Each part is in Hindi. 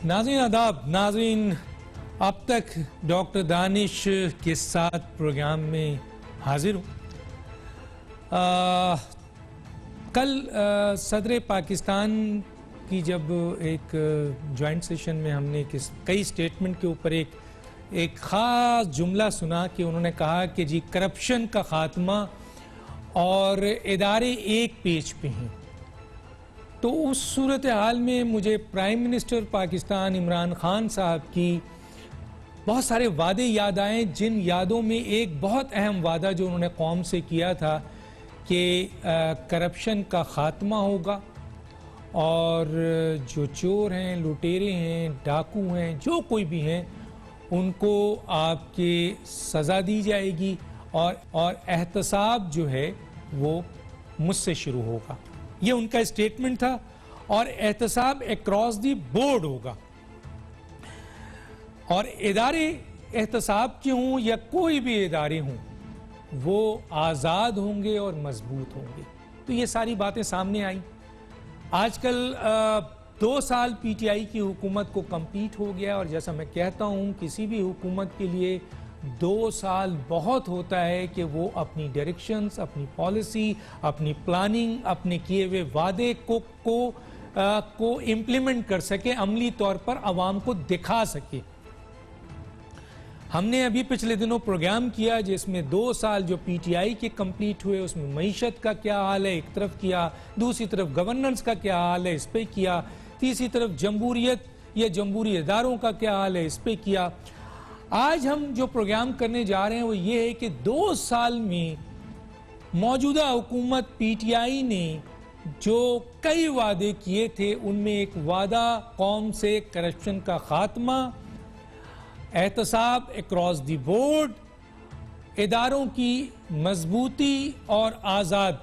नाज़रीन आदाब। नाज़रीन, अब तक डॉक्टर दानिश के साथ प्रोग्राम में हाजिर हूँ। कल सदर पाकिस्तान की जब एक जॉइंट सेशन में हमने कई स्टेटमेंट के ऊपर एक ख़ास जुमला सुना कि उन्होंने कहा कि जी करप्शन का ख़ात्मा और इदारे एक पेज पे हैं। तो उस सूरत हाल में मुझे प्राइम मिनिस्टर पाकिस्तान इमरान खान साहब की बहुत सारे वादे याद आए, जिन यादों में एक बहुत अहम वादा जो उन्होंने कौम से किया था कि करप्शन का ख़ात्मा होगा और जो चोर हैं, लुटेरे हैं, डाकू हैं, जो कोई भी हैं, उनको आपके सज़ा दी जाएगी और एहतसाब जो है वो मुझसे शुरू होगा। ये उनका स्टेटमेंट था। और एहतसाब अक्रॉस दी बोर्ड होगा और इदारे एहतसाब के हों या कोई भी इदारे हों वो आज़ाद होंगे और मजबूत होंगे। तो ये सारी बातें सामने आई। आजकल 2 साल पीटीआई की हुकूमत को कंप्लीट हो गया और जैसा मैं कहता हूँ किसी भी हुकूमत के लिए 2 साल बहुत होता है कि वो अपनी डायरेक्शंस, अपनी पॉलिसी, अपनी प्लानिंग, अपने किए हुए वादे को इम्प्लीमेंट कर सके, अमली तौर पर आवाम को दिखा सके। हमने अभी पिछले दिनों प्रोग्राम किया जिसमें 2 साल जो पीटीआई के कंप्लीट हुए उसमें मईशत का क्या हाल है एक तरफ किया, दूसरी तरफ गवर्नेंस का क्या हाल है इस पे किया, तीसरी तरफ जमहूरियत या जमहूरी इदारों का क्या हाल है इस पे किया। आज हम जो प्रोग्राम करने जा रहे हैं वो ये है कि 2 साल में मौजूदा हुकूमत पीटीआई ने जो कई वादे किए थे उनमें एक वादा कौम से करप्शन का खात्मा, एहतसाब अक्रॉस दी बोर्ड, इदारों की मजबूती और आज़ाद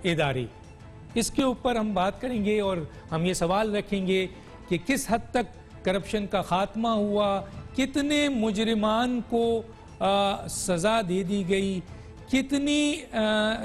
इदारे, इसके ऊपर हम बात करेंगे और हम ये सवाल रखेंगे कि किस हद तक करप्शन का खात्मा हुआ, कितने मुजरिमान को सज़ा दे दी गई, कितनी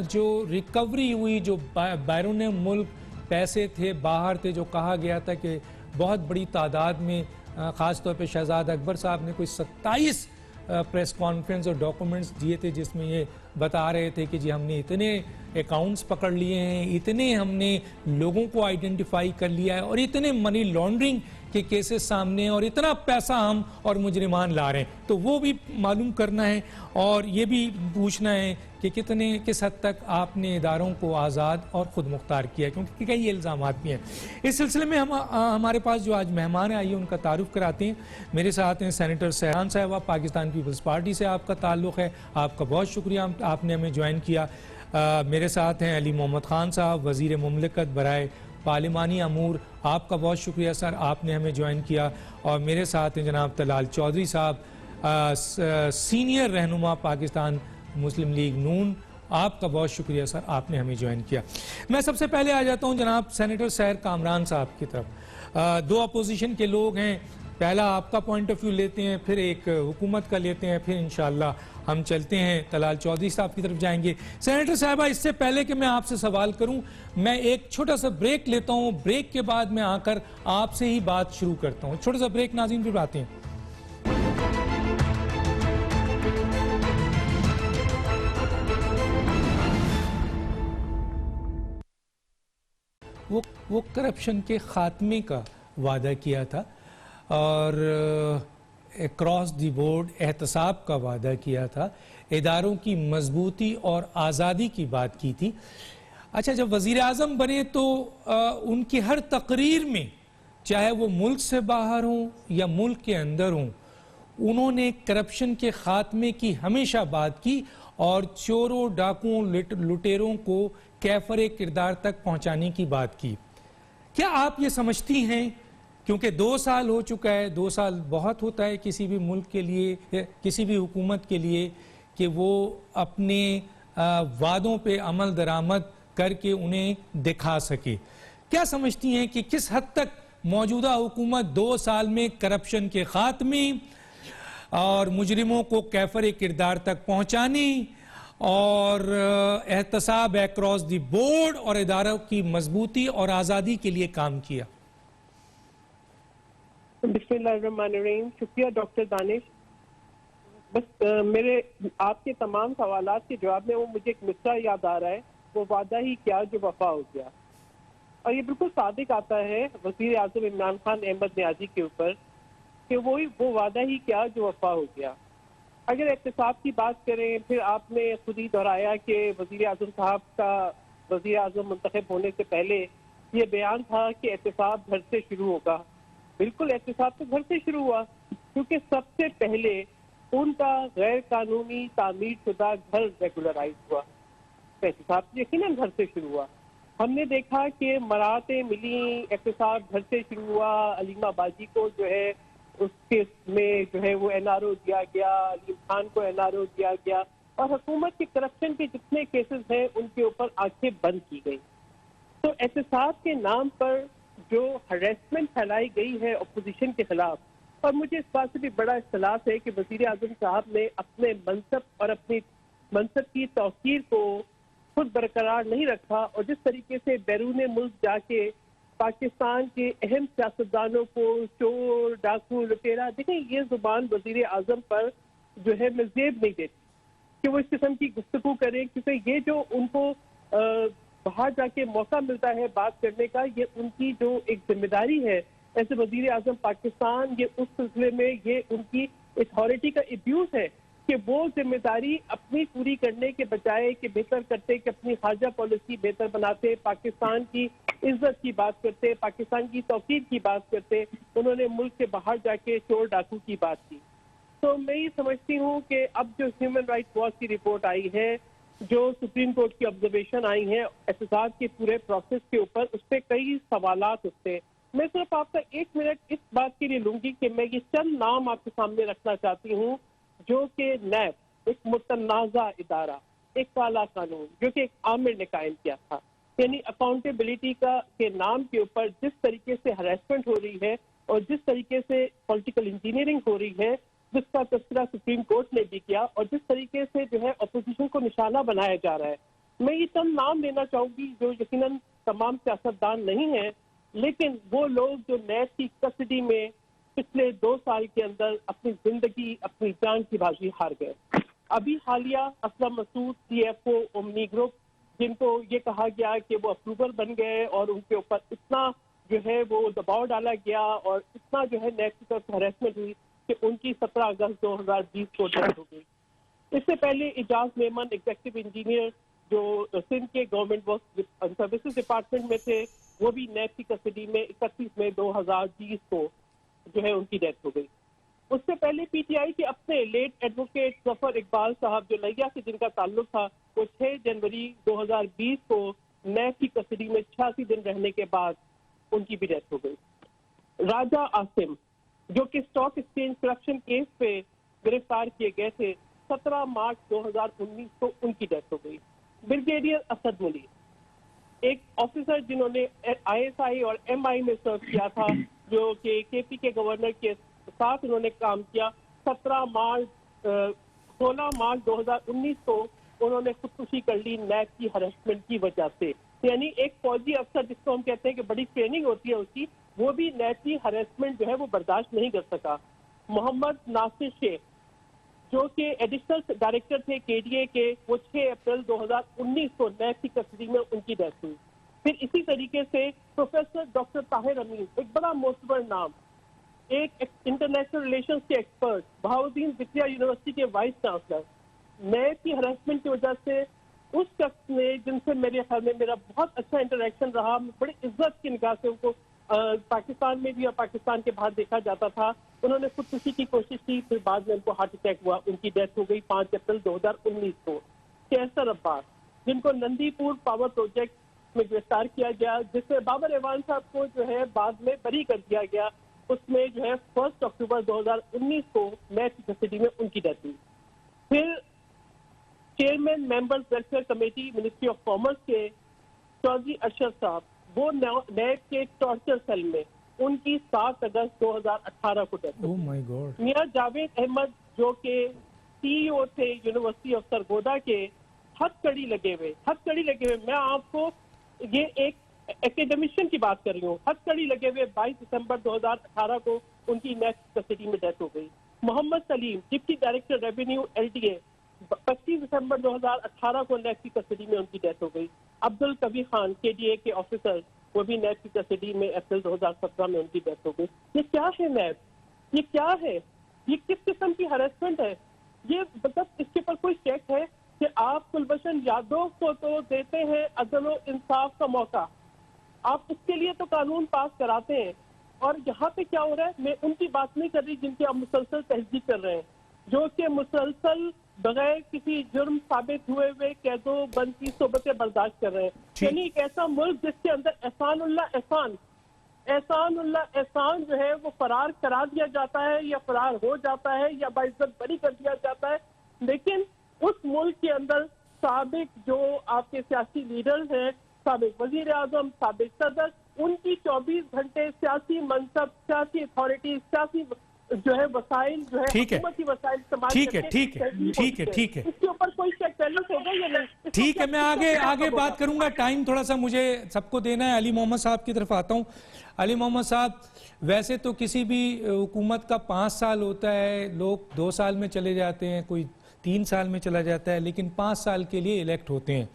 जो रिकवरी हुई, जो बैरून मुल्क पैसे थे, बाहर थे, जो कहा गया था कि बहुत बड़ी तादाद में ख़ास तौर पे शहजाद अकबर साहब ने कोई 27 प्रेस कॉन्फ्रेंस और डॉक्यूमेंट्स दिए थे जिसमें ये बता रहे थे कि जी हमने इतने अकाउंट्स पकड़ लिए हैं, इतने हमने लोगों को आइडेंटिफाई कर लिया है और इतने मनी लॉन्ड्रिंग के केसेस सामने और इतना पैसा हम और मुजरिमान ला रहे हैं। तो वो भी मालूम करना है और ये भी पूछना है कि किस हद तक आपने इदारों को आज़ाद और ख़ुद मुख्तार किया, क्योंकि कई इल्ज़ामात भी हैं। इस सिलसिले में हमारे पास जो आज मेहमान आइए उनका तारुफ कराते हैं। मेरे साथ हैं सेनेटर सहरान साहबा, पाकिस्तान पीपल्स पार्टी से आपका ताल्लुक़ है, आपका बहुत शुक्रिया, आपने हमें ज्वाइन किया। मेरे साथ हैं अली मोहम्मद ख़ान साहब, वज़ीर मुमलिकत बराए पार्लिमानी अमूर, आपका बहुत शुक्रिया सर, आपने हमें ज्वाइन किया। और मेरे साथ हैं जनाब तलाल चौधरी साहब, सीनियर रहनुमा पाकिस्तान मुस्लिम लीग नून, आपका बहुत शुक्रिया सर, आपने हमें ज्वाइन किया। मैं सबसे पहले आ जाता हूं जनाब सेनेटर सैर कामरान साहब की तरफ। 2 अपोजिशन के लोग हैं, पहला आपका पॉइंट ऑफ व्यू लेते हैं, फिर एक हुकूमत का लेते हैं, फिर इंशाअल्लाह हम चलते हैं तलाल चौधरी साहब की तरफ जाएंगे। सेनेटर साहबा, इससे पहले कि मैं आपसे सवाल करूं, मैं एक छोटा सा ब्रेक लेता हूं, ब्रेक के बाद मैं आकर आपसे ही बात शुरू करता हूं। छोटा सा ब्रेक नाज़रीन, फिर आते हैं। वो करप्शन के खात्मे का वादा किया था और अक्रॉस दी बोर्ड एहतसाब का वादा किया था, इदारों की मजबूती और आज़ादी की बात की थी। अच्छा, जब वज़ीर आज़म बने तो उनकी हर तकरीर में, चाहे वो मुल्क से बाहर हों या मुल्क के अंदर हों, उन्होंने करप्शन के खात्मे की हमेशा बात की और चोरों, डाकुओं, लुटेरों को कैफरे किरदार तक पहुँचाने की बात की। क्या आप ये समझती हैं, क्योंकि 2 साल हो चुका है, 2 साल बहुत होता है किसी भी मुल्क के लिए, किसी भी हुकूमत के लिए, कि वो अपने वादों पे अमल दरामद करके उन्हें दिखा सके। क्या समझती हैं कि किस हद तक मौजूदा हुकूमत 2 साल में करप्शन के खात्मे और मुजरिमों को कैफर किरदार तक पहुँचाने और एहतसाब अक्रॉस दी बोर्ड और इदारों की मजबूती और आज़ादी के लिए काम किया? बिस्मिल्लाहिर्रहमानिर्रहीम। शुक्रिया डॉक्टर दानिश। बस मेरे आपके तमाम सवालात के जवाब में वो मुझे एक मिसरा याद आ रहा है, वो वादा ही क्या जो वफा हो गया। और ये बिल्कुल सादिक आता है वज़ीर आज़म इमरान खान अहमद न्याजी के ऊपर कि वो वादा ही क्या जो वफा हो गया। अगर एहतसाब की बात करें, फिर आपने खुद ही दोहराया कि वज़ीर आज़म साहब का वज़ीर आज़म मुंतखब होने से पहले ये बयान था कि एहतसाब घर से शुरू होगा। बिल्कुल, एहतसाब तो घर से शुरू हुआ, क्योंकि सबसे पहले उनका गैर कानूनी तामीर शुदा घर रेगुलराइज हुआ। एहतसाब यकीनन घर से शुरू हुआ। हमने देखा कि मराहतें मिली, एहतसाब घर से शुरू हुआ। अलीमा बाजी को जो है उस केस में जो है वो एनआरओ दिया गया, अलीम खान को एनआरओ दिया गया, और हुकूमत के करप्शन के जितने केसेस हैं उनके ऊपर आंखें बंद की गई। तो एहतसाब के नाम पर जो हरेसमेंट फैलाई गई है अपोजिशन के खिलाफ, और मुझे इस बात से भी बड़ा इख्तलाफ है कि वज़ीर आज़म साहब ने अपने मनसब और अपनी मनसब की तौकीर को खुद बरकरार नहीं रखा, और जिस तरीके से बैरून मुल्क जाके पाकिस्तान के अहम सियासतदानों को चोर, डाकू, लुटेरा, देखें ये जुबान वज़ीर आज़म पर जो है मैं जेब नहीं देती कि वो इस किस्म की गुफ्तगू करें, क्योंकि ये जो उनको बाहर जाके मौका मिलता है बात करने का, ये उनकी जो एक जिम्मेदारी है ऐसे वज़ीर आज़म पाकिस्तान, ये उस सिलसिले में ये उनकी अथॉरिटी का अब्यूज है कि वो जिम्मेदारी अपनी पूरी करने के बजाय कि बेहतर करते, कि अपनी खारजा पॉलिसी बेहतर बनाते, पाकिस्तान की इज्जत की बात करते, पाकिस्तान की तौकीर की बात करते, उन्होंने मुल्क से बाहर जाके चोर डाकू की बात की। तो मैं ये समझती हूँ कि अब जो ह्यूमन राइट्स वॉच की रिपोर्ट आई है, जो सुप्रीम कोर्ट की ऑब्जर्वेशन आई है एहतसाब के पूरे प्रोसेस के ऊपर, उस पर कई सवालात उठते हैं। मैं सिर्फ आपका 1 मिनट इस बात के लिए लूंगी कि मैं ये चंद नाम आपके सामने रखना चाहती हूँ, जो कि नैब, एक मुतनाज़ा इदारा, एक काला कानून जो कि एक आमिर ने कायम किया था, यानी अकाउंटेबिलिटी का के नाम के ऊपर जिस तरीके से हरेसमेंट हो रही है और जिस तरीके से पॉलिटिकल इंजीनियरिंग हो रही है, जिसका तस्करा सुप्रीम कोर्ट ने भी किया, और जिस तरीके से जो है अपोजिशन को निशाना बनाया जा रहा है। मैं ये चंद नाम लेना चाहूंगी जो यकीनन तमाम सियासतदान नहीं है, लेकिन वो लोग जो नैब की कस्टडी में पिछले 2 साल के अंदर अपनी जिंदगी, अपनी जान की बाजी हार गए। अभी हालिया Aslam Masood, CFO Omni group, जिनको ये कहा गया कि वो अप्रूवर बन गए और उनके ऊपर इतना जो है वो दबाव डाला गया और इतना जो है नैब की तरफ हरेसमेंट हुई कि उनकी 17 अगस्त 2020 को डेथ हो गई। इससे पहले इजाज मेमन, एग्जीक्यूटिव इंजीनियर जो सिंध के गवर्नमेंट वर्क सर्विसेज डिपार्टमेंट में थे, वो भी नैब की कस्टडी में 31 मई 2020 को जो है उनकी डेथ हो गई। उससे पहले PTI के अपने लेट एडवोकेट जफर इकबाल साहब, जो लैया से जिनका ताल्लुक था, वो 6 जनवरी 2020 को नैब की कस्टडी में 86 दिन रहने के बाद उनकी भी डेथ हो गई। राजा आसिम, जो कि स्टॉक एक्सचेंज करप्शन केस पे गिरफ्तार किए गए थे, 17 मार्च 2019 को उनकी डेथ हो गई। ब्रिगेडियर असद मुनीर, एक ऑफिसर जिन्होंने ISI और MI में सर्व किया था, जो कि KP के गवर्नर के साथ उन्होंने काम किया, 16 मार्च 2019 को उन्होंने खुदकुशी कर ली नैब की हरेसमेंट की वजह से। यानी एक फौजी अफसर जिसको हम कहते हैं कि बड़ी ट्रेनिंग होती है उसकी, वो भी नैब की हरेसमेंट जो है वो बर्दाश्त नहीं कर सका। मोहम्मद नासिर शेख, जो कि एडिशनल डायरेक्टर थे KDA के, वो 6 अप्रैल 2019 को नैब की कस्टडी में उनकी डेथ हुई। फिर इसी तरीके से प्रोफेसर डॉक्टर ताहिर अमीन, एक बड़ा मोतबर नाम, एक इंटरनेशनल रिलेशंस के एक्सपर्ट, बहाउद्दीन ज़िकिया यूनिवर्सिटी के वाइस चांसलर, नैब की हरेसमेंट की वजह से उस शख्स ने, जिनसे मेरे ख्याल में मेरा बहुत अच्छा इंटरेक्शन रहा, बड़ी इज्जत की निगाह से उनको पाकिस्तान में भी और पाकिस्तान के बाहर देखा जाता था, उन्होंने खुदकुशी की कोशिश की, फिर बाद में उनको हार्ट अटैक हुआ, उनकी डेथ हो गई 5 अप्रैल 2019 को। कैसर अब्बास, जिनको नंदीपुर पावर प्रोजेक्ट में गिरफ्तार किया गया, जिसमें बाबर एवान साहब को जो है बाद में बरी कर दिया गया, उसमें जो है 1 अक्टूबर 2019 को नैब की कस्टडी में उनकी डेथ हुई। फिर chairman members welfare committee ministry of commerce के चौधरी अरशद साहब, वो नैब के टॉर्चर सेल में, उनकी 7 अगस्त 2018 को डेथ ओह माय गॉड। मियां जावेद अहमद, जो के CEO थे यूनिवर्सिटी ऑफ सरगोदा के, हथकड़ी लगे हुए, मैं आपको ये एक एकेडमिशियन की बात कर रही हूँ, हथकड़ी लगे हुए 22 दिसंबर 2018 को उनकी नेक्स्ट कस्टडी में डेथ हो गई। Mohammad Salim deputy director revenue LDA 25 दिसंबर 2018 को नेक्स्ट की कस्टडी में उनकी डेथ हो गई। अब्दुल कबीर खान KDA के ऑफिसर, वो भी नेक्स्ट की कस्टडी में अप्रैल 2017 में उनकी डेथ हो गई। ये क्या है नैब? ये क्या है? ये किस किस्म की हरेसमेंट है? ये मतलब इसके ऊपर कोई चेक है कि आप कुलभूषण यादव को तो देते हैं अदल और इंसाफ का मौका, आप उसके लिए तो कानून पास कराते हैं, और यहाँ पे क्या हो रहा है? मैं उनकी बात नहीं कर रही जिनकी आप मुसलसल तहजीब कर रहे हैं, जो कि मुसलसल बगैर किसी जुर्म साबित हुए कैदों बंद की सोबतें बर्दाश्त कर रहे हैं। यानी एक ऐसा मुल्क जिसके अंदर एहसान जो है वो फरार करा दिया जाता है या फरार हो जाता है या बाइज्जत बरी कर दिया जाता है, लेकिन उस मुल्क के अंदर साबिक जो आपके सियासी लीडर्स हैं, साबिक वजीर आजम, साबिक सदर, उनकी 24 घंटे सियासी मनसब, सियासी अथॉरिटी, सियासी जो है वसाइल जो है हुकूमती वसाइल इस्तेमाल ठीक है इसके ऊपर कोई चेक बैलेंस होगा या नहीं? ठीक है, मैं आगे बात करूंगा। टाइम थोड़ा सा मुझे सबको देना है। अली मोहम्मद साहब की तरफ आता हूं। अली मोहम्मद साहब, वैसे तो किसी भी हुकूमत का 5 साल होता है, लोग 2 साल में चले जाते हैं, कोई 3 साल में चला जाता है, लेकिन 5 साल के लिए इलेक्ट होते हैं।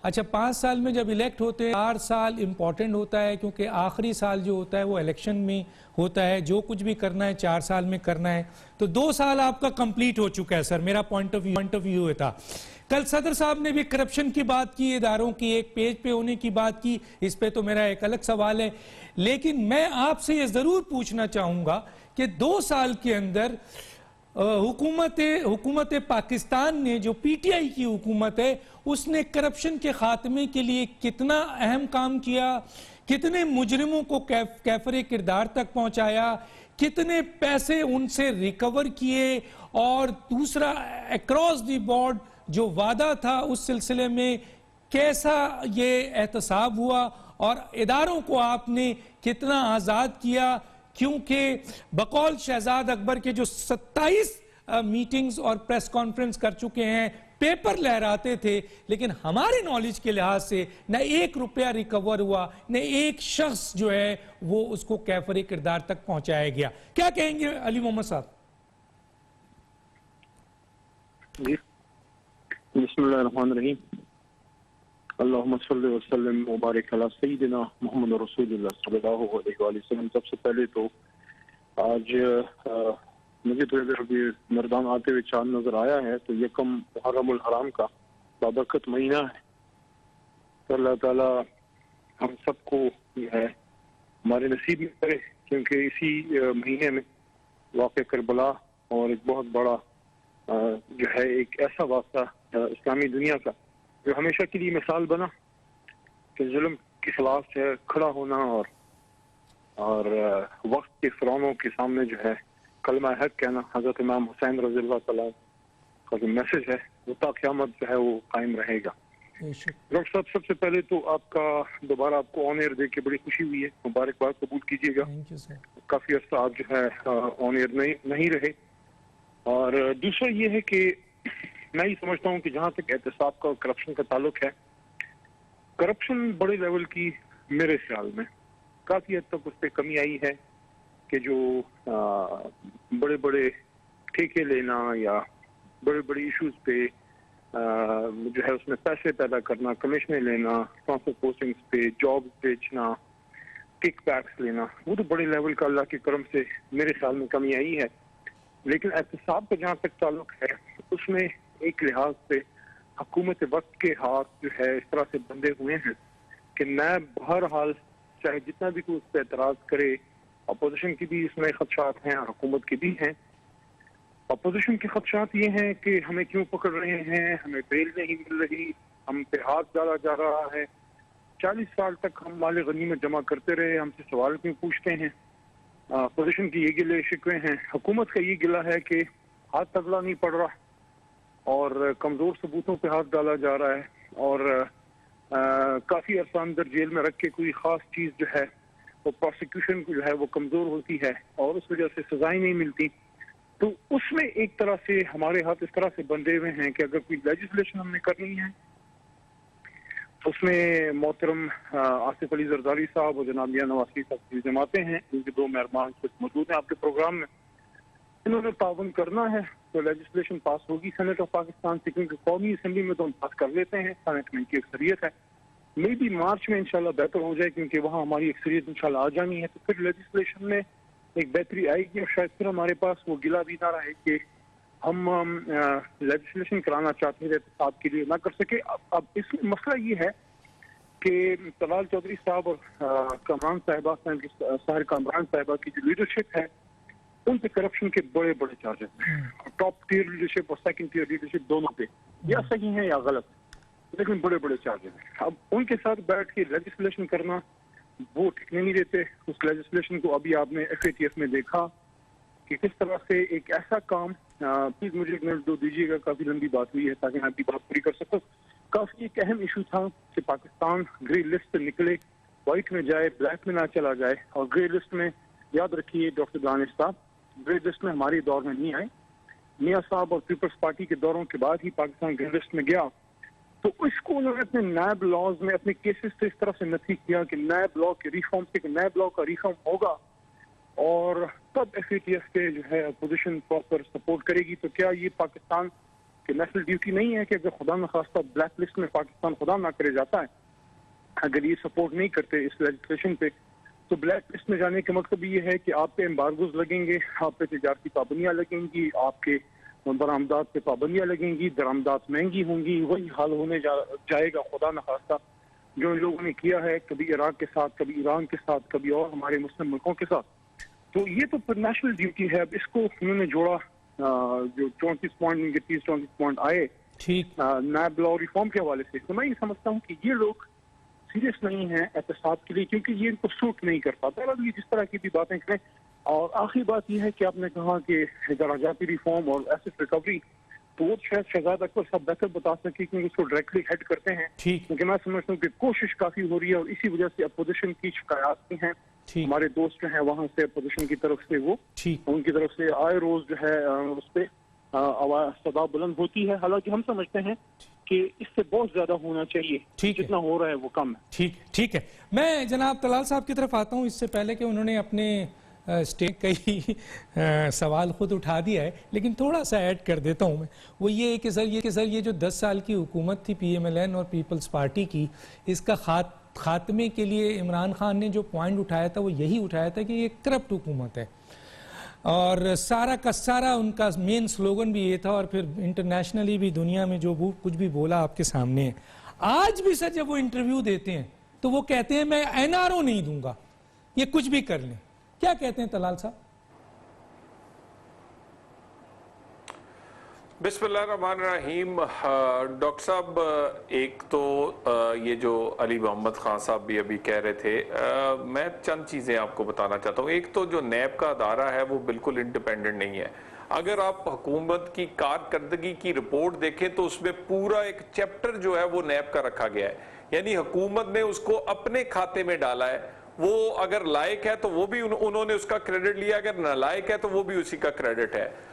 अच्छा, 5 साल में जब इलेक्ट होते हैं, 4 साल इम्पॉर्टेंट होता है क्योंकि आखिरी साल जो होता है वो इलेक्शन में होता है। जो कुछ भी करना है 4 साल में करना है, तो 2 साल आपका कंप्लीट हो चुका है। सर, मेरा पॉइंट ऑफ व्यू ये था। कल सदर साहब ने भी करप्शन की बात की, इदारों की एक पेज पे होने की बात की, इस पे तो मेरा एक अलग सवाल है, लेकिन मैं आपसे ये जरूर पूछना चाहूंगा कि 2 साल के अंदर हुकूमत पाकिस्तान ने, जो PTI की हुकूमत है, उसने करप्शन के खात्मे के लिए कितना अहम काम किया, कितने मुजरिमों को कैफरे किरदार तक पहुंचाया, कितने पैसे उनसे रिकवर किए, और दूसरा अक्रॉस द बोर्ड जो वादा था उस सिलसिले में कैसा ये एहतसाब हुआ, और इदारों को आपने कितना आज़ाद किया, क्योंकि बकौल शहजाद अकबर के जो 27 मीटिंग्स और प्रेस कॉन्फ्रेंस कर चुके हैं, पेपर लहराते थे, लेकिन हमारे नॉलेज के लिहाज से न 1 रुपया रिकवर हुआ, न एक शख्स जो है वो उसको कैफरे किरदार तक पहुंचाया गया। क्या कहेंगे अली मोहम्मद साहब? जी, बिस्मिल्लाहिर्रहमानिर्रहीम, अल्लाहुम्मा सल्लि व सल्लिम व बारिक अला सय्यिदिना मुहम्मद रसूलुल्लाह सल्लल्लाहु अलैहि वसल्लम। सबसे पहले तो आज मुझे तो इधर अभी मर्दान आते हुए चांद नजर आया है, तो यकम मुहर्रमुल हराम का बाबरकत महीना है। तो अल्लाह ताला हम सबको जो है हमारे नसीब में करे, क्योंकि इसी महीने में वाक़या करबला और एक बहुत बड़ा जो है एक ऐसा वाक़या इस्लामी दुनिया का जो हमेशा के लिए मिसाल बना कि जुल्म के खिलाफ जो है खड़ा होना, और वक्त के फ़िरौनों के सामने जो है कलमा हक कहना, हज़रत इमाम हुसैन रज़ियल्लाहु तआला का जो मैसेज है वो ता क़यामत जो है वो कायम रहेगा। डॉक्टर साहब, सबसे पहले तो आपका दोबारा आपको ऑन एयर देख के बड़ी खुशी हुई है, मुबारकबाद कबूल कीजिएगा। काफ़ी अर्सा आप जो है ऑन एयर नहीं रहे। और दूसरा ये है कि मैं ये समझता हूँ कि जहाँ तक एहतसाब का और करप्शन का ताल्लुक है, करप्शन बड़े लेवल की मेरे ख्याल में काफ़ी हद तक उस पर कमी आई है कि जो बड़े बड़े ठेके लेना या बड़े बड़े इश्यूज पे जो है उसमें पैसे पैदा करना, कमीशनें लेना, ट्रांसफर पोस्टिंग्स पे जॉब बेचना, किक बैक्स लेना, वो तो बड़े लेवल का अल्लाह के करम से मेरे ख्याल में कमी आई है। लेकिन एहतसाब का जहाँ तक ताल्लुक है, उसमें एक लिहाज से हुकूमत वक्त के हाथ जो है इस तरह से बंधे हुए हैं कि नैब बहरहाल चाहे जितना भी कोई उस पर एतराज़ करे, अपोजिशन की भी इसमें खदशात हैं और हुकूमत के भी हैं। अपोजिशन के खदशात ये हैं कि हमें क्यों पकड़ रहे हैं, हमें बेल नहीं मिल रही, हम पे हाथ डाला जा रहा है, 40 साल तक हम माल गनीमत जमा करते रहे, हमसे सवाल क्यों पूछते हैं। अपोजिशन की ये गिले शिकवे हैं। हुकूमत का ये गिला है कि हाथ तगड़ा नहीं पड़ रहा और कमज़ोर सबूतों पे हाथ डाला जा रहा है, और काफ़ी अरसा अंदर जेल में रख के कोई ख़ास चीज़ जो है वो प्रोसिक्यूशन को जो है वो कमज़ोर होती है और उस वजह से सजाएं नहीं मिलती। तो उसमें एक तरह से हमारे हाथ इस तरह से बंधे हुए हैं कि अगर कोई लेजिस्लेशन हमने करनी है उसमें मोहतरम आसिफ अली जरदारी साहब और जनाब मियां नवाज शरीफ साहब जमाते हैं, इनके दो मेहमान कुछ मौजूद हैं आपके प्रोग्राम में। इन्होंने ताउन करना है तो लेजिस्लेशन पास होगी सेनेट ऑफ पाकिस्तान से, क्योंकि कौमी असम्बली में तो हम पास कर लेते हैं, सेनेट में इनकी अक्सरियत है। मे भी मार्च में इंशाल्लाह बेहतर हो जाए, क्योंकि वहाँ हमारी अक्सरियत इंशाल्लाह आ जानी है, तो फिर लेजिस्लेशन में एक बेहतरी आएगी और शायद फिर हमारे पास वो गिला भी ना रहे कि हम लेजिस्लेशन कराना चाहते थे तो साथ के लिए ना कर सके। अब इसमें मसला ये है कि तलाल चौधरी साहब और कामरान साहिबा साहिर कामरान साहिबा की जो लीडरशिप है उन पे करप्शन के बड़े बड़े चार्जेस हैं, टॉप टियर लीडरशिप और सेकंड टियर लीडरशिप दोनों पे, या सही है या गलत, लेकिन बड़े बड़े चार्जेस हैं। अब उनके साथ बैठ के लेजिस्लेशन करना वो टिकने नहीं देते। उस लेजिस्लेशन को अभी आपने FATF में देखा कि किस तरह से एक ऐसा काम, प्लीज मुझे एक मिनट दो दीजिएगा, काफी लंबी बात हुई है ताकि मैं अपनी बात पूरी कर सकूं। काफी एक अहम इशू था कि पाकिस्तान ग्रे लिस्ट से निकले, व्हाइट में जाए, ब्लैक में ना चला जाए। और ग्रे लिस्ट में याद रखिए डॉक्टर दानिश साहब, ग्रे लिस्ट में हमारे दौर में नहीं आए, मियां साहब और पीपल्स पार्टी के दौरों के बाद ही पाकिस्तान ग्रे लिस्ट में गया। तो इसको उन्होंने अपने नैब लॉज में अपने केसेस से इस तरह से नफी किया कि नैब लॉ के रिफॉर्म से, नैब लॉ का रिफॉर्म होगा और तब FATF के जो है अपोजिशन प्रॉपर सपोर्ट करेगी। तो क्या ये पाकिस्तान की नेशनल ड्यूटी नहीं है कि अगर खुदा न खास्ता ब्लैक लिस्ट में पाकिस्तान खुदा ना करे जाता है, अगर ये सपोर्ट नहीं करते इस लेजिस्लेशन पे, तो ब्लैक लिस्ट में जाने का मतलब ये है कि आप पे एम्बार्गोज लगेंगे, आप पे तजारती पाबंदियां लगेंगी, आपके बरामदात पे पाबंदियां लगेंगी, दरामदात महंगी होंगी। वही हाल होने जाएगा खुदा न खास्ता जो इन लोगों ने किया है, कभी इराक के साथ, कभी ईरान के साथ, कभी और हमारे मुस्लिम मुल्कों के साथ। तो ये तो फिर नेशनल ड्यूटी है। अब इसको उन्होंने जोड़ा, जो 34 पॉइंट 30-34 पॉइंट आए नैब लॉ रिफॉर्म के हवाले से, तो मैं ये समझता हूँ कि ये लोग सीरियस नहीं है एहतसाब के लिए, क्योंकि ये इनको सूट नहीं कर पाता। अब ये जिस तरह की भी बातें करें। और आखिरी बात यह है कि आपने कहा कि दराजाती रिफॉर्म और एसेट रिकवरी, तो वो शायद शहजाद अकबर साहब बेहतर बता सके क्योंकि उसको डायरेक्टली हेड करते हैं। क्योंकि मैं समझता हूँ कि कोशिश काफी हो रही है और इसी वजह से अपोजिशन की शिकायत भी हैं। हमारे दोस्त जो है वहां से अपोजिशन की तरफ से, वो उनकी तरफ से आए रोज जो है उस पर आवाज सदा बुलंद होती है। हालांकि हम समझते हैं कि इससे बहुत ज्यादा होना चाहिए, जितना हो रहा है वो कम है। ठीक है। मैं जनाब तलाल साहब की तरफ आता हूँ, इससे पहले कि उन्होंने अपने स्टेट कई सवाल खुद उठा दिया है, लेकिन थोड़ा सा ऐड कर देता हूँ मैं। वो ये कि सर ये जो 10 साल की हुकूमत थी PMLN और पीपल्स पार्टी की, इसका खात्मे के लिए इमरान खान ने जो पॉइंट उठाया था वो यही उठाया था कि ये करप्ट हुकूमत है, और सारा का सारा उनका मेन स्लोगन भी ये था। और फिर इंटरनेशनली भी दुनिया में जो कुछ भी बोला आपके सामने है। आज भी सर जब वो इंटरव्यू देते हैं तो वो कहते हैं मैं NRO नहीं दूंगा, ये कुछ भी कर लें। क्या कहते हैं तलाल साहब? बिस्मिल्लाहिर्रहमानिर्रहीम। डॉक्टर साहब, एक तो ये जो अली मोहम्मद खान साहब भी अभी कह रहे थे, मैं चंद चीज़ें आपको बताना चाहता हूँ। एक तो जो नैब का अदारा है वो बिल्कुल इंडिपेंडेंट नहीं है। अगर आप हुकूमत की कारकर्दगी की रिपोर्ट देखें तो उसमें पूरा एक चैप्टर जो है वो नैब का रखा गया है, यानी हुकूमत ने उसको अपने खाते में डाला है। वो अगर लायक है तो वो भी उन्होंने उसका क्रेडिट लिया, अगर नालायक है तो वो भी उसी का क्रेडिट है।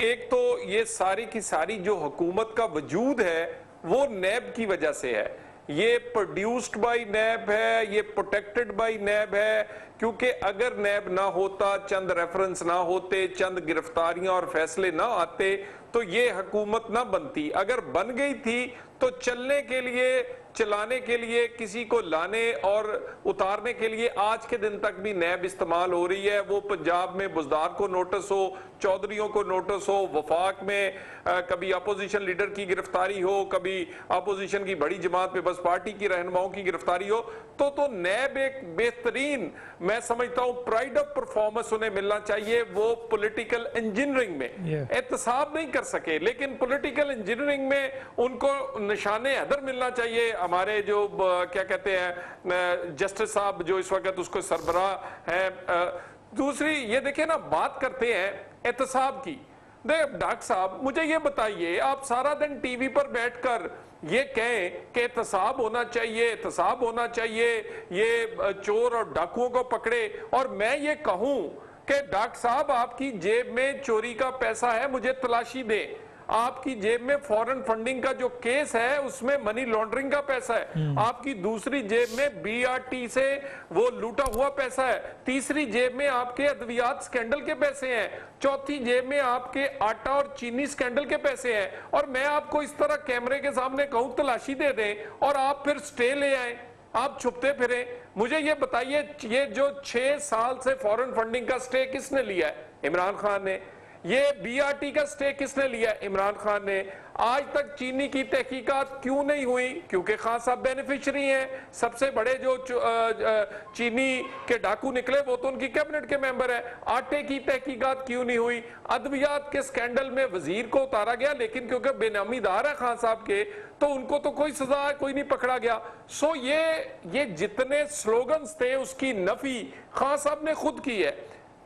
एक तो ये सारी की सारी जो हुकूमत का वजूद है वो नैब की वजह से है। ये प्रोड्यूस्ड बाय नैब है, ये प्रोटेक्टेड बाय नैब है, क्योंकि अगर नैब ना होता, चंद रेफरेंस ना होते, चंद गिरफ्तारियां और फैसले ना आते तो ये हुकूमत ना बनती। अगर बन गई थी तो चलने के लिए, चलाने के लिए, किसी को लाने और उतारने के लिए आज के दिन तक भी नैब इस्तेमाल हो रही है। वो पंजाब में बुजदार को नोटिस हो, चौधरियों को नोटिस हो, वफाक में कभी अपोजिशन लीडर की गिरफ्तारी हो, कभी अपोजिशन की बड़ी जमात पे बस पार्टी की रहनुमाओं की गिरफ्तारी हो, तो नैब एक बेहतरीन, मैं समझता हूं प्राइड ऑफ परफॉर्मेंस उन्हें मिलना चाहिए। वो पॉलिटिकल इंजीनियरिंग में एहतसाब नहीं कर सके, लेकिन पॉलिटिकल इंजीनियरिंग में उनको निशाने हैदर मिलना चाहिए। हमारे जो क्या कहते हैं जस्टिस साहब जो इस वक्त उसको सरबराह है। दूसरी ये देखिए ना, बात करते हैं एहतसाब की। डॉक्टर साहब मुझे ये बताइए, आप सारा दिन टीवी पर बैठकर ये कहें कि एहतसाब होना चाहिए, एहतसाब होना चाहिए, ये चोर और डाकुओं को पकड़े, और मैं ये कहूं कि डॉक्टर साहब आपकी जेब में चोरी का पैसा है, मुझे तलाशी दें। आपकी जेब में फॉरेन फंडिंग का जो केस है उसमें मनी लॉन्ड्रिंग का पैसा है, आपकी दूसरी जेब में बीआरटी से वो लूटा हुआ पैसा है, तीसरी जेब में आपके अद्वियात स्कैंडल के पैसे हैं, चौथी जेब में आपके आटा और चीनी स्कैंडल के पैसे हैं। और मैं आपको इस तरह कैमरे के सामने कहूं तलाशी दे दें और आप फिर स्टे ले आए, आप छुपते फिरे। मुझे ये बताइए, ये जो 6 साल से फॉरेन फंडिंग का स्टे किसने लिया है? इमरान खान ने। ये बीआरटी का स्टे किसने लिया? इमरान खान ने। आज तक चीनी की तहकीकात क्यों नहीं हुई? क्योंकि खान साहब बेनिफिशियरी हैं। सबसे बड़े जो चीनी के डाकू निकले वो तो उनकी कैबिनेट के मेंबर है। आटे की तहकीकात क्यों नहीं हुई? अद्वियात के स्कैंडल में वजीर को उतारा गया, लेकिन क्योंकि बेनामीदार है खान साहब के तो उनको तो कोई सजा है, कोई नहीं पकड़ा गया। सो ये जितने स्लोगन्स थे उसकी नफी खान साहब ने खुद की है।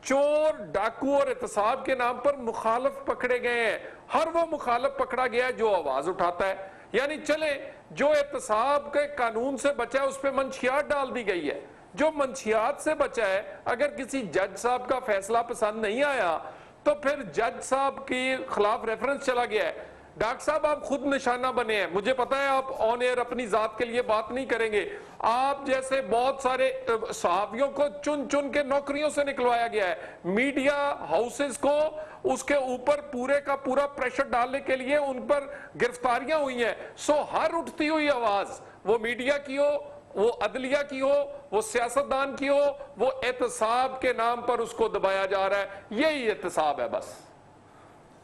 चोर, डाकू और एहतसाब के नाम पर मुखालफ पकड़े गए हैं। हर वो मुखालफ पकड़ा गया है जो आवाज उठाता है। यानी चले जो एहतसाब के कानून से बचा है उस पर मंशियात डाल दी गई है। जो मंशियात से बचा है, अगर किसी जज साहब का फैसला पसंद नहीं आया तो फिर जज साहब के खिलाफ रेफरेंस चला गया है। डॉक्टर साहब आप खुद निशाना बने हैं, मुझे पता है आप ऑन एयर अपनी जात के लिए बात नहीं करेंगे। आप जैसे बहुत सारे सहाफियों को चुन चुन के नौकरियों से निकलवाया गया है। मीडिया हाउसेस को उसके ऊपर पूरे का पूरा प्रेशर डालने के लिए उन पर गिरफ्तारियां हुई हैं। सो हर उठती हुई आवाज, वो मीडिया की हो, वो अदलिया की हो, वो सियासतदान की हो, वो एहतसाब के नाम पर उसको दबाया जा रहा है। यही एहतसाब है बस।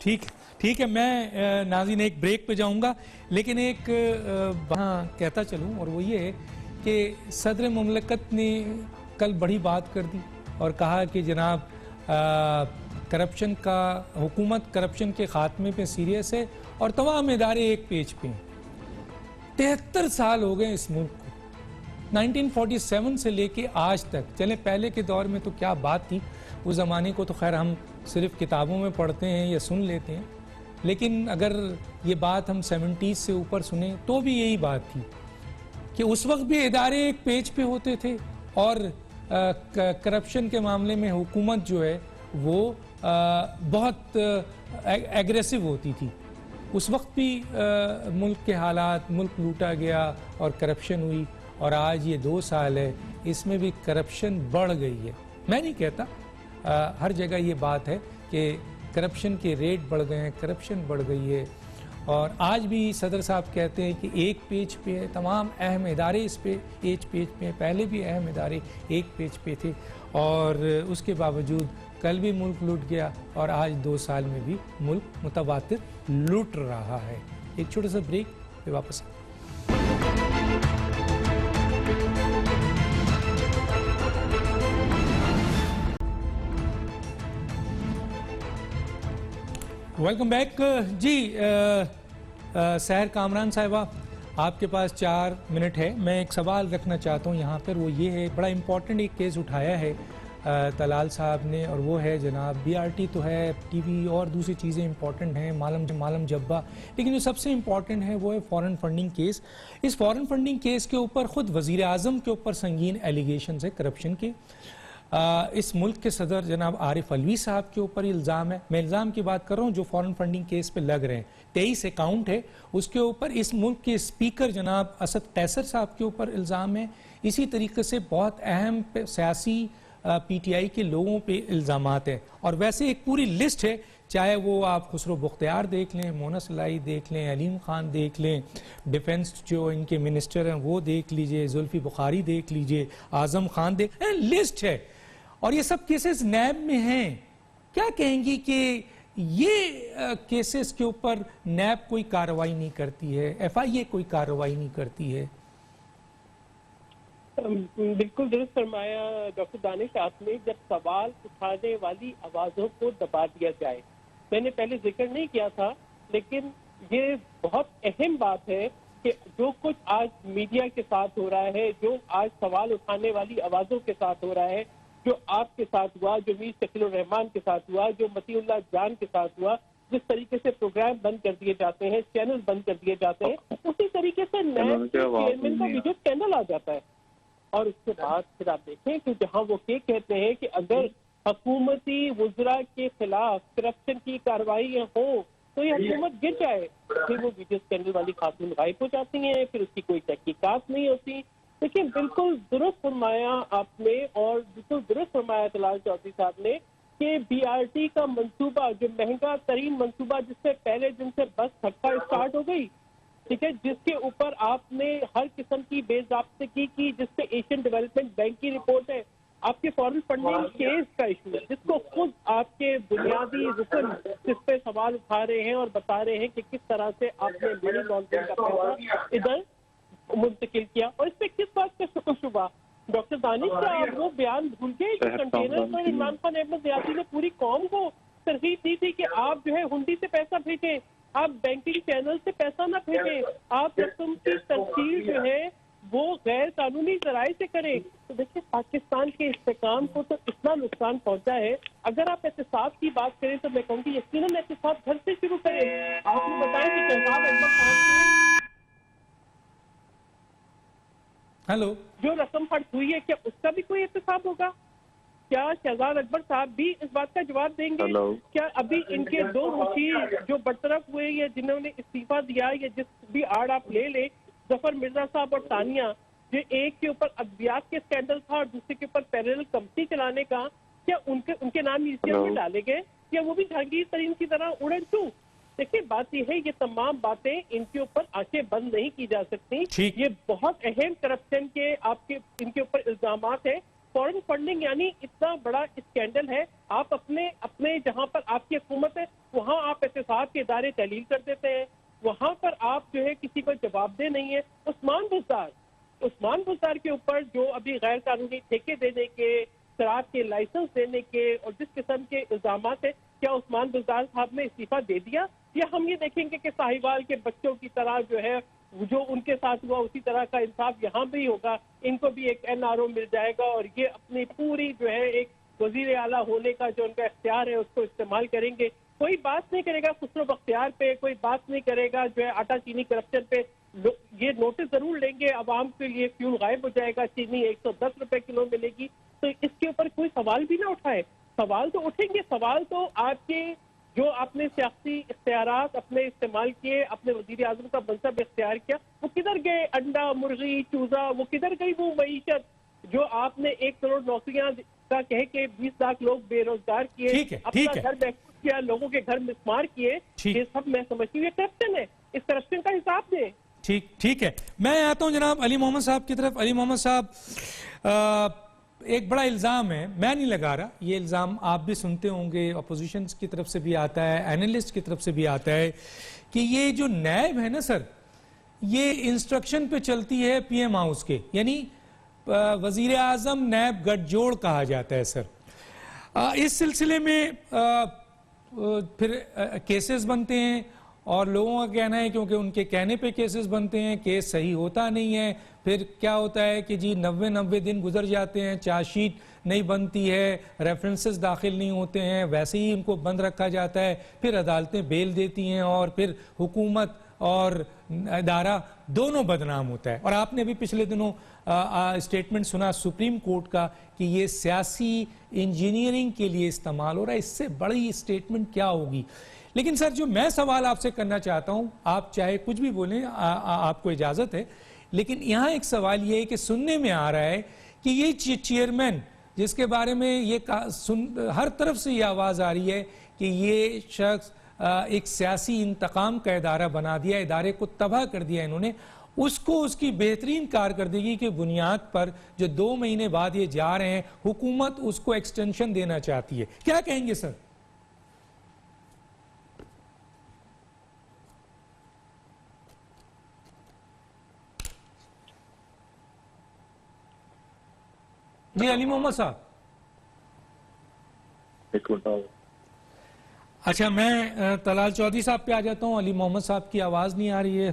ठीक है, मैं नाज़रीन एक ब्रेक पे जाऊंगा, लेकिन एक वहाँ कहता चलूं, और वो ये है कि सदर मुमलकत ने कल बड़ी बात कर दी और कहा कि जनाब करप्शन का, हुकूमत करप्शन के खात्मे पे सीरियस है और तमाम इदारे एक पेज पे हैं। 73 साल हो गए इस मुल्क को, 1947 से लेके आज तक। चले पहले के दौर में तो क्या बात थी, उस ज़माने को तो खैर हम सिर्फ किताबों में पढ़ते हैं या सुन लेते हैं, लेकिन अगर ये बात हम 70s से ऊपर सुने तो भी यही बात थी कि उस वक्त भी इदारे एक पेज पे होते थे और करप्शन के मामले में हुकूमत जो है वो बहुत एग्रेसिव होती थी। उस वक्त भी मुल्क के हालात, मुल्क लूटा गया और करप्शन हुई, और आज ये 2 साल है इसमें भी करप्शन बढ़ गई है। मैं नहीं कहता, हर जगह ये बात है कि करप्शन के रेट बढ़ गए हैं, करप्शन बढ़ गई है। और आज भी सदर साहब कहते हैं कि एक पेज पे है, तमाम अहम इदारे इस पे एक पेज पे हैं। पहले भी अहम इदारे एक पेज पे थे और उसके बावजूद कल भी मुल्क लूट गया और आज 2 साल में भी मुल्क मुतवातिर लूट रहा है। एक छोटा सा ब्रेक पे वापस। वेलकम बैक जी। सहर कामरान साहिबा, आपके पास 4 मिनट है। मैं एक सवाल रखना चाहता हूँ यहाँ पर, वो ये है, बड़ा इम्पोर्टेंट एक केस उठाया है तलाल साहब ने, और वो है जनाब बीआरटी तो है, टीवी और दूसरी चीज़ें इंपॉर्टेंट हैं, मालम जब्बा, लेकिन जो सबसे इम्पॉर्टेंट है वो है फॉरेन फंडिंग केस। इस फॉरेन फंडिंग केस के ऊपर ख़ुद वज़ीर आज़म के ऊपर संगीन एलिगेशन है करप्शन के। इस मुल्क के सदर जनाब आरिफ अलवी साहब के ऊपर इल्ज़ाम है। मैं इल्ज़ाम की बात कर रहा हूँ जो फॉरेन फंडिंग केस पे लग रहे हैं। 23 अकाउंट है उसके ऊपर। इस मुल्क के स्पीकर जनाब असद कैसर साहब के ऊपर इल्ज़ाम है। इसी तरीके से बहुत अहम सियासी पीटीआई के लोगों पे इल्ज़ामात है, और वैसे एक पूरी लिस्ट है, चाहे वो आप खुसरो बुख्तियार देख लें, मोनस लाई देख लें, अलीम खान देख लें, डिफेंस जो इनके मिनिस्टर हैं वो देख लीजिए, जुल्फी बुखारी देख लीजिए, आजम खान देख, लिस्ट है, और ये सब केसेस नैब में हैं। क्या कहेंगी कि ये केसेस के ऊपर नैब कोई कार्रवाई नहीं करती है, एफआईए कोई कार्रवाई नहीं करती है? बिल्कुल दुरुस्त फरमाया डॉक्टर दानिश आपने। जब सवाल उठाने वाली आवाजों को दबा दिया जाए, मैंने पहले जिक्र नहीं किया था, लेकिन ये बहुत अहम बात है कि जो कुछ आज मीडिया के साथ हो रहा है, जो आज सवाल उठाने वाली आवाजों के साथ हो रहा है, जो आपके साथ हुआ, जो मीर शकील रहमान के साथ हुआ, जो मतीउल्लाह जान के साथ हुआ, जिस तरीके से प्रोग्राम बंद कर दिए जाते हैं, चैनल बंद कर दिए जाते हैं, उसी तरीके से नैब के चेयरमैन का वीडियो स्कैंडल आ जाता है। और उसके बाद फिर आप देखें कि जहां वो ये कहते हैं कि अगर हुकूमती वुज़रा के खिलाफ करप्शन की कार्रवाई हो तो ये हुकूमत गिर जाए, फिर वो वीडियो स्कैंडल वाली खातून गायब हो जाती हैं, फिर उसकी कोई तहकीकात नहीं होती। देखिए बिल्कुल दुरुस्त फरमाया आपने, और बिल्कुल दुरुस्त फरमाया तलाल चौधरी साहब ने कि BRT का मंसूबा, जो महंगा तरीन मंसूबा जिससे पहले दिन से बस धक्का स्टार्ट हो गई, ठीक है, जिसके ऊपर आपने हर किस्म की बेज़ाब्तगी की, जिसपे एशियन डेवलपमेंट बैंक की रिपोर्ट है, आपके फॉरेन फंडिंग केस का इशू है, जिसको खुद आपके बुनियादी रुकन जिस पे सवाल उठा रहे हैं और बता रहे हैं कि किस तरह से आपने मनी लॉन्ड्रिंग का पैसा इधर मुंतकिल किया। और इस पे किस बात का शुक्र डॉक्टर दानिश, क्या आप वो बयान भूल गए जो कंटेनर पर इमरान खान अहमद ज़ियादी ने पूरी कौम को तरजीह दी थी कि आप जो है हुंडी से पैसा भेजें, आप बैंकिंग चैनल से पैसा ना भेजें, आप रकम की तफसील जो है वो गैर कानूनी जराये से करें। तो देखिए पाकिस्तान के इस्तेकाम को तो इतना नुकसान पहुंचा है। अगर आप एहतिसाब की बात करें तो मैं कहूँगी यकीनन एहतिसाब घर से शुरू करें। आपने बताया कि शहजाद अकबर साहब हेलो, जो रकम खर्च हुई है क्या उसका भी कोई एहतिसाब होगा? क्या शहजाद अकबर साहब भी इस बात का जवाब देंगे? क्या अभी इनके दो मुशीर जो बरतरफ हुए या जिन्होंने इस्तीफा दिया, या जिस भी आड़ आप ले ले, जफर मिर्जा साहब और तानिया, जो एक के ऊपर अद्वियात के स्कैंडल था और दूसरे के ऊपर पैरेलल कंपनी चलाने का, क्या उनके नाम म्यूजियम में डाले गए या वो भी जहांगीर तरीन की तरह उड़न टू? देखिए बात यह है, ये तमाम बातें इनके ऊपर आंखें बंद नहीं की जा सकती। ये बहुत अहम करप्शन के आपके इनके ऊपर इल्जामात है। फॉरेन फंडिंग यानी इतना बड़ा स्कैंडल है, आप अपने जहां पर आपकी हुकूमत है वहां आप एहतिसाब के इदारे तहलील कर देते हैं, वहां पर आप जो है किसी को जवाबदेह नहीं है। उस्मान बुज़दार के ऊपर जो अभी गैर कानूनी ठेके देने के, शराब के लाइसेंस देने के और जिस किस्म के इल्जामात है, क्या उस्मान बुज़दार साहब ने इस्तीफा दे दिया? या हम ये देखेंगे कि साहिवाल के बच्चों की तरह जो है जो उनके साथ हुआ उसी तरह का इंसाफ यहाँ भी होगा, इनको भी एक NRO मिल जाएगा और ये अपनी पूरी जो है एक वजीर आला होने का जो उनका इख्तियार है उसको इस्तेमाल करेंगे। कोई बात नहीं करेगा खुसरो बख्तियार पे, कोई बात नहीं करेगा जो है आटा चीनी करप्शन पे। ये नोटिस जरूर लेंगे, अवाम के लिए फ्यूल गायब हो जाएगा, चीनी 110 रुपए किलो मिलेगी, तो इसके ऊपर कोई सवाल भी ना उठाए। सवाल तो उठेंगे, सवाल तो आपके जो आपने सियासी इख्तियारात अपने इस्तेमाल किए, अपने वजीर आजम का मनसब इख्तियार किया, वो किधर गए? अंडा, मुर्गी, चूजा, वो किधर गई वो मईशत जो आपने 1 करोड़ नौकरियां का कह के 20 लाख लोग बेरोजगार किए, अपना घर महफूज किया, लोगों के घर मिसमार किए, ये सब मैं समझती हूँ करप्शन है। इस करप्शन का हिसाब दें। ठीक है, मैं आता हूँ जनाब अली मोहम्मद साहब की तरफ। अली मोहम्मद साहब, एक बड़ा इल्ज़ाम है, मैं नहीं लगा रहा, ये इल्ज़ाम आप भी सुनते होंगे, अपोजिशन की तरफ से भी आता है, एनालिस्ट की तरफ से भी आता है कि ये जो नैब है ना सर, ये इंस्ट्रक्शन पे चलती है PM हाउस के, यानी वजीर आजम नैब गठजोड़ कहा जाता है सर। इस सिलसिले में फिर केसेस बनते हैं और लोगों का कहना है क्योंकि उनके कहने पे केसेस बनते हैं, केस सही होता नहीं है। फिर क्या होता है कि जी 90 दिन गुजर जाते हैं, चार्जशीट नहीं बनती है, रेफरेंसेस दाखिल नहीं होते हैं, वैसे ही उनको बंद रखा जाता है, फिर अदालतें बेल देती हैं और फिर हुकूमत और इदारा दोनों बदनाम होता है। और आपने भी पिछले दिनों स्टेटमेंट सुना सुप्रीम कोर्ट का कि ये सियासी इंजीनियरिंग के लिए इस्तेमाल हो रहा है। इससे बड़ी स्टेटमेंट क्या होगी? लेकिन सर जो मैं सवाल आपसे करना चाहता हूं, आप चाहे कुछ भी बोलें, आपको इजाजत है, लेकिन यहां एक सवाल ये है कि सुनने में आ रहा है कि ये चेयरमैन जिसके बारे में ये हर तरफ से ये आवाज आ रही है कि ये शख्स एक सियासी इंतकाम का इदारा बना दिया, इदारे को तबाह कर दिया इन्होंने, उसको उसकी बेहतरीन कारकर्दगी की बुनियाद पर जो 2 महीने बाद ये जा रहे हैं, हुकूमत उसको एक्सटेंशन देना चाहती है। क्या कहेंगे सर? जी अली मोहम्मद साहब। अच्छा, मैं तलाल चौधरी साहब पे आ जाता हूँ। अली मोहम्मद साहब की आवाज़ नहीं आ रही है।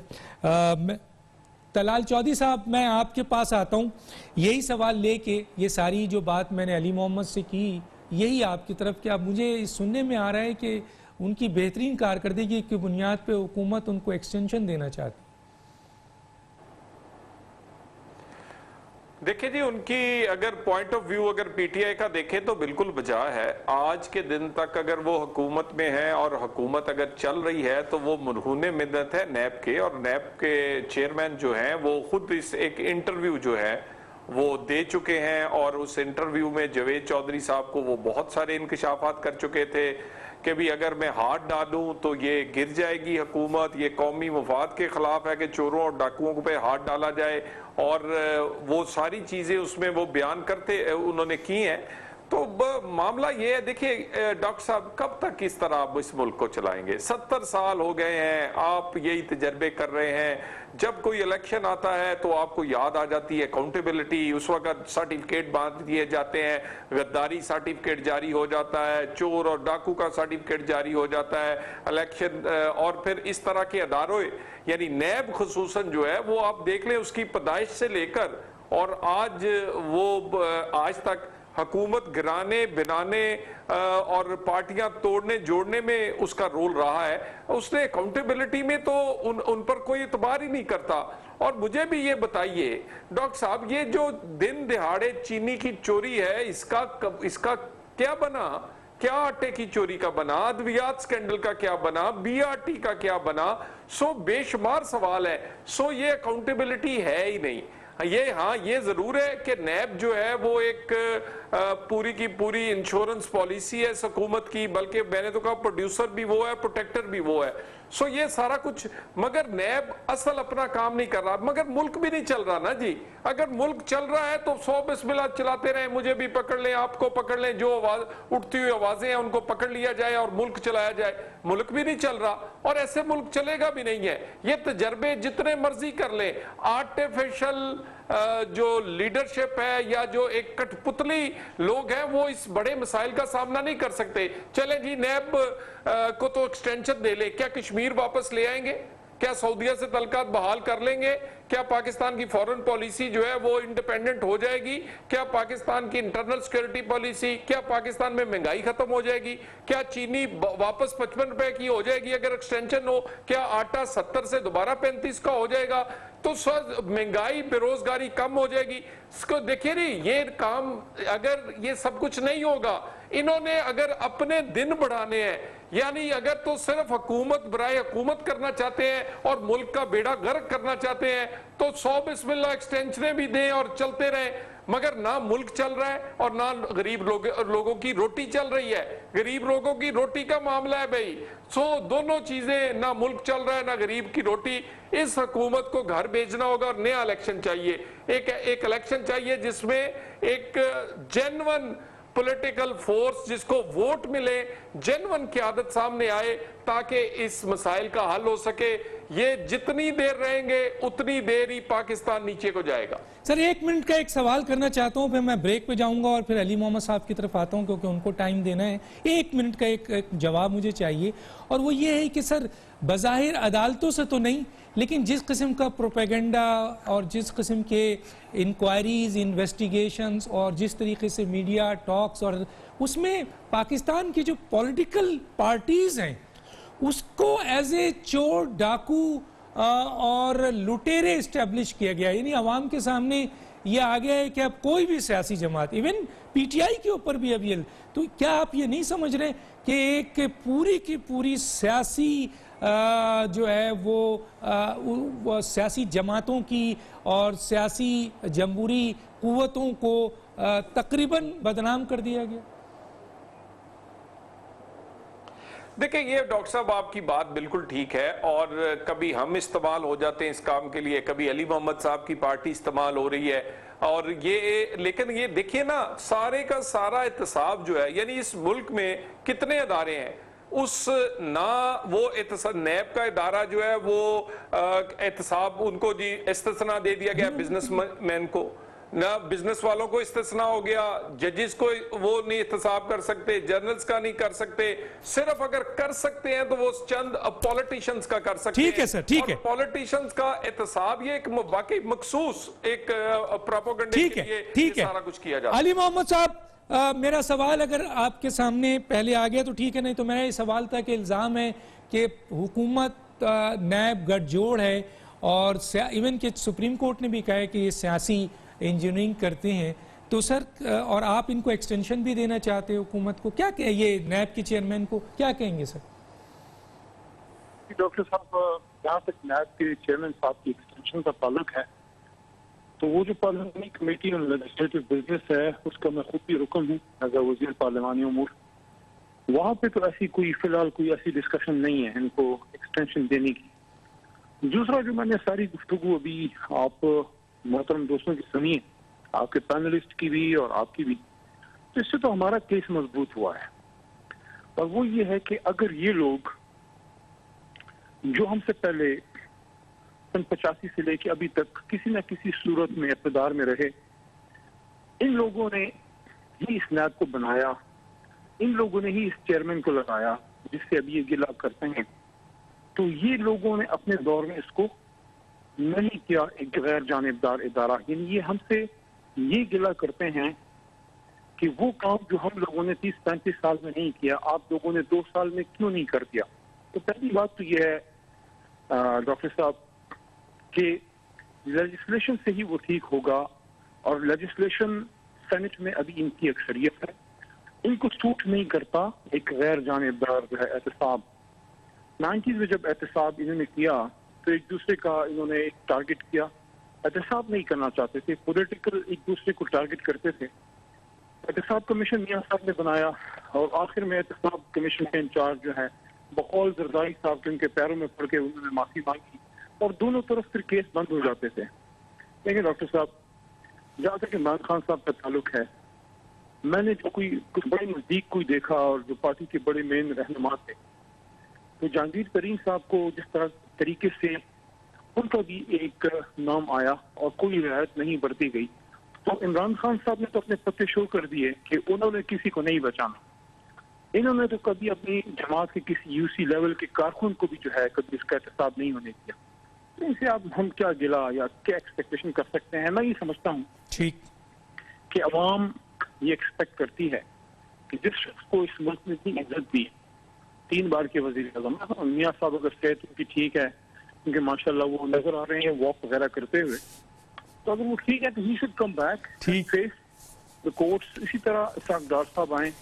तलाल चौधरी साहब, मैं आपके पास आता हूँ यही सवाल लेके, ये सारी जो बात मैंने अली मोहम्मद से की यही आपकी तरफ कि आप मुझे सुनने में आ रहा है कि उनकी बेहतरीन कारकर्दगी की बुनियाद पे हुकूमत उनको एक्सटेंशन देना चाहती है। देखिए जी, उनकी अगर पॉइंट ऑफ व्यू अगर पीटीआई का देखें तो बिल्कुल बजा है। आज के दिन तक अगर वो हुकूमत में है और हुकूमत अगर चल रही है तो वो मरहूने मिन्नत है नैब के, और नैब के चेयरमैन जो हैं वो खुद इस एक इंटरव्यू जो है वो दे चुके हैं, और उस इंटरव्यू में जावेद चौधरी साहब को वो बहुत सारे इंकशाफात कर चुके थे कि भी अगर मैं हाथ डालूं तो ये गिर जाएगी हुकूमत, ये कौमी मफाद के खिलाफ है कि चोरों और डाकुओं पे हाथ डाला जाए, और वो सारी चीजें उसमें वो बयान करते उन्होंने की हैं। तो मामला ये है, देखिए डॉक्टर साहब, कब तक इस तरह आप इस मुल्क को चलाएंगे? 70 साल हो गए हैं, आप यही तजर्बे कर रहे हैं। जब कोई इलेक्शन आता है तो आपको याद आ जाती है अकाउंटेबिलिटी, उस वक्त सर्टिफिकेट बांट दिए जाते हैं, गद्दारी सर्टिफिकेट जारी हो जाता है, चोर और डाकू का सर्टिफिकेट जारी हो जाता है इलेक्शन, और फिर इस तरह के अदारों यानी नैब खुसूसन जो है वो आप देख लें उसकी पैदाइश से लेकर और आज तक हुकूमत गिराने बिनाने और पार्टियां तोड़ने जोड़ने में उसका रोल रहा है। उसने अकाउंटेबिलिटी में तो उन पर कोई इतबार ही नहीं करता। और मुझे भी ये बताइए डॉक्टर साहब, ये जो दिन दिहाड़े चीनी की चोरी है, इसका क्या बना? क्या आटे की चोरी का बना? अद्वियात स्कैंडल का क्या बना? बीआरटी का क्या बना? बेशुमार सवाल है। ये अकाउंटेबिलिटी है ही नहीं। ये जरूर है कि नैब जो है वो एक पूरी की पूरी इंश्योरेंस पॉलिसी है हुकूमत की, बल्कि मैंने तो कहा प्रोड्यूसर भी वो है, प्रोटेक्टर भी वो है। ये सारा कुछ, मगर नैब असल अपना काम नहीं कर रहा, मगर मुल्क भी नहीं चल रहा ना जी। अगर मुल्क चल रहा है तो 100 बिस्मिल्लाह चलाते रहे, मुझे भी पकड़ लें, आपको पकड़ लें, जो उठती हुई आवाजें हैं उनको पकड़ लिया जाए और मुल्क चलाया जाए। मुल्क भी नहीं चल रहा और ऐसे मुल्क चलेगा भी नहीं है। ये तजर्बे जितने मर्जी कर लें, आर्टिफिशियल जो लीडरशिप है या जो एक कठपुतली लोग हैं वो इस बड़े मसाइल का सामना नहीं कर सकते। चलें जी, नैब को तो एक्सटेंशन दे ले, क्या कश्मीर वापस ले आएंगे? क्या सऊदीया से तल्लुकात बहाल कर लेंगे? क्या पाकिस्तान की फॉरेन पॉलिसी जो है वो इंडिपेंडेंट हो जाएगी? क्या पाकिस्तान की इंटरनल सिक्योरिटी पॉलिसी, क्या पाकिस्तान में महंगाई खत्म हो जाएगी? क्या चीनी वापस 55 रुपए की हो जाएगी अगर एक्सटेंशन हो? क्या आटा 70 से दोबारा 35 का हो जाएगा? तो महंगाई बेरोजगारी कम हो जाएगी। इसको देखिए नहीं, ये काम अगर ये सब कुछ नहीं होगा, इन्होंने अगर अपने दिन बढ़ाने हैं, यानी अगर तो सिर्फ हुकूमत बराए हुकूमत करना चाहते हैं और मुल्क का बेड़ा गर्क करना चाहते हैं तो 100 बिस्मिल्लाह एक्सटेंशनें भी दें और चलते रहें, मगर ना मुल्क चल रहा है और ना गरीब लोगों की रोटी चल रही है। गरीब लोगों की रोटी का मामला है भाई। दोनों चीजें, ना मुल्क चल रहा है ना गरीब की रोटी। इस हुकूमत को घर भेजना होगा और नया इलेक्शन चाहिए। एक इलेक्शन चाहिए जिसमें एक जेन्युइन पॉलिटिकल फोर्स, जिसको वोट मिले, जेन्युइन क़यादत सामने आए ताकि इस मसाइल का हल हो सके। ये जितनी देर रहेंगे उतनी देर ही पाकिस्तान नीचे को जाएगा। सर 1 मिनट का एक सवाल करना चाहता हूं, फिर मैं ब्रेक पे जाऊंगा और फिर अली मोहम्मद साहब की तरफ आता हूं क्योंकि उनको टाइम देना है। 1 मिनट का एक जवाब मुझे चाहिए, और वो ये है कि सर बज़ाहिर अदालतों से तो नहीं, लेकिन जिस किस्म का प्रोपेगेंडा और जिस किस्म के इंक्वायरीज, इन्वेस्टिगेशंस और जिस तरीके से मीडिया टॉक्स, और उसमें पाकिस्तान की जो पॉलिटिकल पार्टीज हैं उसको एज ए चोर, डाकू और लुटेरे इस्टेब्लिश किया गया। यानी अवाम के सामने ये आ गया है कि अब कोई भी सियासी जमात, इवन पीटीआई के ऊपर भी अब ये, तो क्या आप ये नहीं समझ रहे कि एक पूरी की पूरी सियासी जो है वो सियासी जमातों की और सियासी जमहूरी कुव्वतों को तकरीबन बदनाम कर दिया गया? देखिए, ये डॉक्टर साहब आपकी बात बिल्कुल ठीक है, और कभी हम इस्तेमाल हो जाते हैं इस काम के लिए, कभी अली मोहम्मद साहब की पार्टी इस्तेमाल हो रही है, और लेकिन ये देखिए ना, सारे का सारा एहतसाब जो है, यानी इस मुल्क में कितने अदारे हैं, ना वो नैब का इदारा जो है वो एहतसाब उनको जी इस्तिस्ना दे दिया गया बिजनेसमैन को, ना बिजनेस वालों को इस्तिस्ना हो गया, जजेस को वो नहीं एहतसाब कर सकते, जर्नल्स का नहीं कर सकते, सिर्फ अगर कर सकते हैं तो वो चंद पॉलिटिशियंस का कर सकते हैं। ठीक है सर, ठीक है। पॉलिटिशियंस का एहतसाब ये एक वाकई मखसूस एक प्रोपेगेंडा के लिए सारा कुछ किया जाता है। अली मोहम्मद साहब, मेरा सवाल अगर आपके सामने पहले आ गया तो ठीक है, नहीं तो मेरा ये सवाल था कि इल्ज़ाम है कि हुकूमत नैब गठजोड़ है, और इवन कि सुप्रीम कोर्ट ने भी कहा है कि ये सियासी इंजीनियरिंग करते हैं, तो सर और आप इनको एक्सटेंशन भी देना चाहते हो हुकूमत को, क्या ये नैब के चेयरमैन को क्या कहेंगे सर? डॉक्टर साहब, जहाँ तक नैब के चेयरमैन साहब की एक्सटेंशन का ताल्लुक है, तो वो जो parliamentary committee on legislative business है, उसका मैं खुद भी रुकन हूँ एज अ वज़ीर पार्लिमानी उमूर। वहाँ पे तो ऐसी कोई फिलहाल कोई ऐसी डिस्कशन नहीं है इनको एक्सटेंशन देने की। दूसरा, जो मैंने सारी गुफ्तगू अभी आप मोहतरम दोस्तों की सुनी है, आपके पैनलिस्ट की भी और आपकी भी, तो इससे तो हमारा केस मजबूत हुआ है। और वो ये है कि अगर ये लोग जो हमसे पहले सन 85 से लेके अभी तक किसी न किसी सूरत में इक़्तिदार में रहे, इन लोगों ने ही इस नैब को बनाया, इन लोगों ने ही इस चेयरमैन को लगाया जिससे अभी ये गिला करते हैं, तो ये लोगों ने अपने दौर में इसको नहीं किया एक गैर जानिबदार इदारा। यानी ये हमसे ये गिला करते हैं कि वो काम जो हम लोगों ने 30-35 साल में नहीं किया, आप लोगों ने 2 साल में क्यों नहीं कर दिया। तो पहली बात तो ये है डॉक्टर साहब कि लेजिस्लेशन से ही वो ठीक होगा, और लेजिस्लेशन सेनेट में अभी इनकी अक्सरियत है, इनको सूट नहीं करता एक गैर जानिबदार जो है एहतसाब। 90s में जब एहतसाब इन्होंने किया तो एक दूसरे का इन्होंने टारगेट किया, एहतसाब नहीं करना चाहते थे, पॉलिटिकल एक दूसरे को टारगेट करते थे। एहतसाब कमीशन मियां साहब ने बनाया और आखिर में एहतसाब कमीशन के इंचार्ज जो है बकौल जरदारी साहब के उनके पैरों में पड़ के उन्होंने माफी मांगी और दोनों तरफ फिर केस बंद हो जाते थे। लेकिन डॉक्टर साहब, जहाँ तक इमरान खान साहब का ताल्लुक है, मैंने जो कोई कुछ बड़े नजदीक कोई देखा और जो पार्टी के बड़े मेन रहनुमा थे, तो जहांगीर तरीन साहब को जिस तरह तरीके से उनका भी एक नाम आया और कोई रियायत नहीं बरती गई, तो इमरान खान साहब ने तो अपने पत्ते शो कर दिए कि उन्होंने किसी को नहीं बचाना। इन्होंने तो कभी अपनी जमात के किसी यूसी लेवल के कारकुन को भी जो है कभी इसका एहतसाब नहीं होने दिया। तो इनसे आप हम क्या गिला या क्या एक्सपेक्टेशन कर सकते हैं? मैं ये समझता हूँ ठीक कि अवाम ये एक्सपेक्ट करती है कि जिस शख्स को इस मुल्क में इतनी इज्जत दी, 3 बार के वजीर आज़म, मियां साहब अगर सेहत उनकी ठीक है, क्योंकि माशाल्लाह वो नजर आ रहे हैं वॉक वगैरह करते हुए, तो अगर वो ठीक है तो he should come back face the courts. इसी तरह साकदार साहब आए,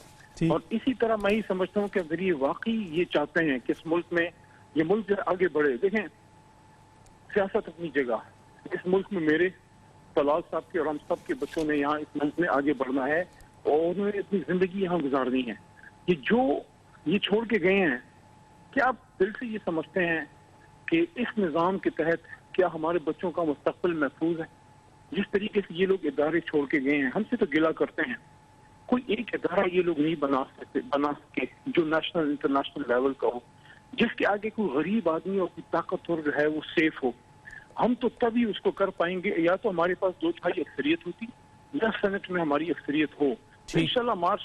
और इसी तरह मैं ही समझता हूँ कि अगर ये वाकई ये चाहते हैं कि इस मुल्क में ये मुल्क जो आगे बढ़े, देखें सियासत अपनी जगह, इस मुल्क में मेरे तलाल साहब के और हम सब के बच्चों ने यहाँ इस मुल्क में आगे बढ़ना है और उन्होंने अपनी जिंदगी यहाँ गुजारनी है। ये जो ये छोड़ के गए हैं, क्या आप दिल से ये समझते हैं कि इस निज़ाम के तहत क्या हमारे बच्चों का मुस्तकबिल महफूज है? जिस तरीके से ये लोग इदारे छोड़ के गए हैं, हमसे तो गिला करते हैं, कोई एक इदारा ये लोग नहीं बना सके जो नेशनल इंटरनेशनल लेवल का हो, जिसके आगे कोई गरीब आदमी और कोई ताकतवर जो है वो सेफ हो। हम तो तभी उसको कर पाएंगे या तो हमारे पास 2/3 अक्सरियत होती या सेनेट में हमारी अक्सरियत हो। इंशाल्लाह मार्च